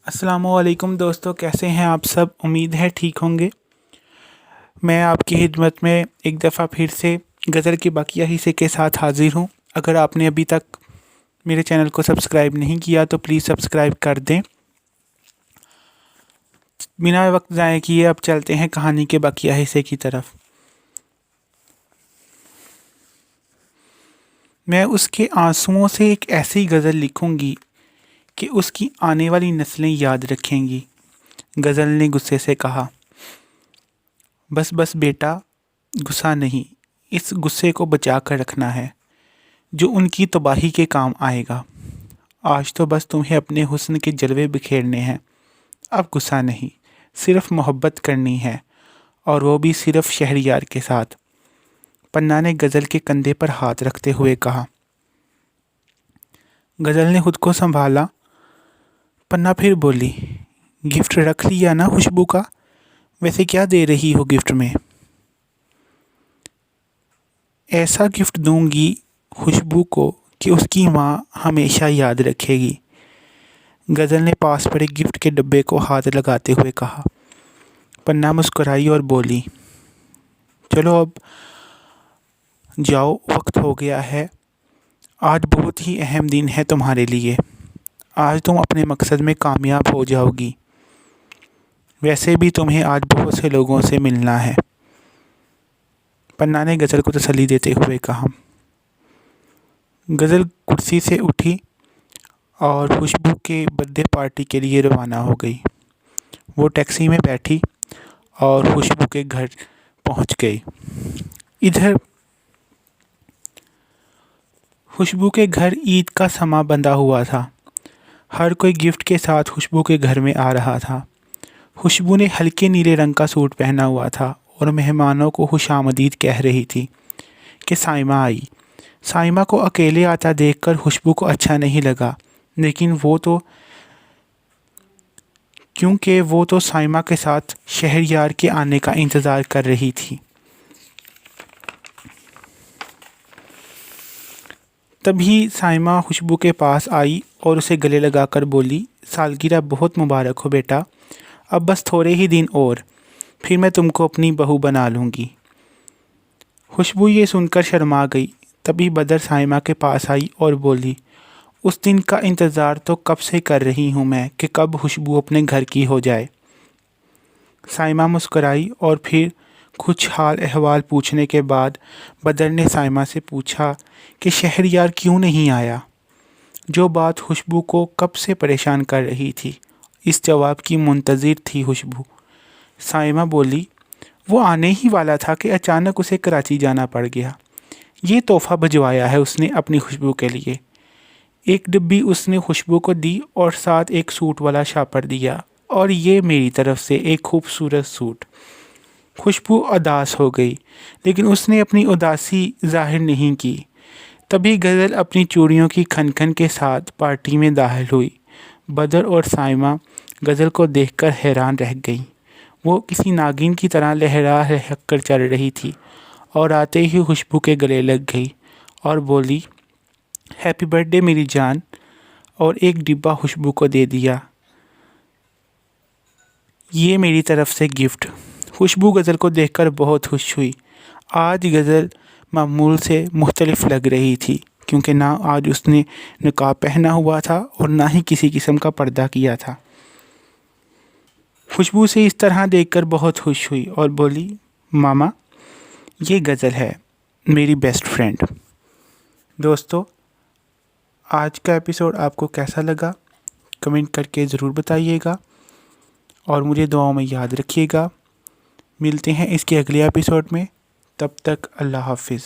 अस्सलामु अलैकुम दोस्तों, कैसे हैं आप सब। उम्मीद है ठीक होंगे। मैं आपकी खिदमत में एक दफ़ा फिर से गज़ल के बकिया हिस्से के साथ हाज़िर हूँ। अगर आपने अभी तक मेरे चैनल को सब्सक्राइब नहीं किया तो प्लीज़ सब्सक्राइब कर दें। बिना वक्त ज़ाया किए अब चलते हैं कहानी के बकिया हिस्से की तरफ। मैं उसके आंसुओं से एक ऐसी गज़ल लिखूंगी कि उसकी आने वाली नस्लें याद रखेंगी। गज़ल ने गुस्से से कहा। बस बस बेटा, गुस्सा नहीं, इस गुस्से को बचा कर रखना है जो उनकी तबाही के काम आएगा। आज तो बस तुम्हें अपने हुस्न के जलवे बिखेरने हैं। अब गुस्सा नहीं, सिर्फ मोहब्बत करनी है, और वो भी सिर्फ शहरयार के साथ। पन्ना ने गज़ल के कंधे पर हाथ रखते हुए कहा। गज़ल ने खुद को संभाला। पन्ना फिर बोली, गिफ्ट रख लिया ना खुशबू का? वैसे क्या दे रही हो गिफ्ट में? ऐसा गिफ्ट दूंगी खुशबू को कि उसकी माँ हमेशा याद रखेगी। गज़ल ने पास पड़े गिफ्ट के डब्बे को हाथ लगाते हुए कहा। पन्ना मुस्कुराई और बोली, चलो अब जाओ, वक्त हो गया है। आज बहुत ही अहम दिन है तुम्हारे लिए। आज तुम अपने मकसद में कामयाब हो जाओगी। वैसे भी तुम्हें आज बहुत से लोगों से मिलना है। पन्ना ने गज़ल को तसल्ली देते हुए कहा। गज़ल कुर्सी से उठी और खुशबू के बर्थडे पार्टी के लिए रवाना हो गई। वो टैक्सी में बैठी और खुशबू के घर पहुंच गई। इधर खुशबू के घर ईद का समा बंधा हुआ था। हर कोई गिफ्ट के साथ खुशबू के घर में आ रहा था। खुशबू ने हल्के नीले रंग का सूट पहना हुआ था और मेहमानों को खुशामदीद कह रही थी कि साइमा आई। साइमा को अकेले आता देखकर खुशबू को अच्छा नहीं लगा, लेकिन वो तो साइमा के साथ शहरयार के आने का इंतज़ार कर रही थी। तभी साइमा खुशबू के पास आई और उसे गले लगाकर बोली, सालगिरह बहुत मुबारक हो बेटा। अब बस थोड़े ही दिन और, फिर मैं तुमको अपनी बहू बना लूँगी। खुशबू ये सुनकर शर्मा गई। तभी बदर साइमा के पास आई और बोली, उस दिन का इंतज़ार तो कब से कर रही हूँ मैं कि कब खुशबू अपने घर की हो जाए। साइमा मुस्कुराई और फिर कुछ हाल अहवाल पूछने के बाद बदर ने साइमा से पूछा कि शहरयार क्यों नहीं आया, जो बात खुशबू को कब से परेशान कर रही थी। इस जवाब की मुंतज़िर थी खुशबू। साइमा बोली, वो आने ही वाला था कि अचानक उसे कराची जाना पड़ गया। ये तोहफ़ा भिजवाया है उसने अपनी खुशबू के लिए। एक डिब्बी उसने खुशबू को दी और साथ एक सूट वाला शापर दिया, और ये मेरी तरफ से एक खूबसूरत सूट। खुशबू उदास हो गई, लेकिन उसने अपनी उदासी ज़ाहिर नहीं की। तभी गज़ल अपनी चूड़ियों की खनखन के साथ पार्टी में दाखिल हुई। बदर और साइमा गज़ल को देखकर हैरान रह गई। वो किसी नागिन की तरह लहरा लहक कर चल रही थी और आते ही खुशबू के गले लग गई और बोली, हैप्पी बर्थडे मेरी जान, और एक डिब्बा खुशबू को दे दिया। ये मेरी तरफ से गिफ्ट। खुशबू गज़ल को देखकर बहुत खुश हुई। आज गज़ल मामूल से मुख्तलिफ लग रही थी, क्योंकि ना आज उसने निकाब पहना हुआ था और ना ही किसी किस्म का पर्दा किया था। खुशबू से इस तरह देखकर बहुत खुश हुई और बोली, मामा, ये गज़ल है, मेरी बेस्ट फ्रेंड। दोस्तों, आज का एपिसोड आपको कैसा लगा कमेंट करके ज़रूर बताइएगा और मुझे दुआओं में याद रखिएगा। मिलते हैं इसके अगले एपिसोड में। तब तक अल्लाह हाफिज़।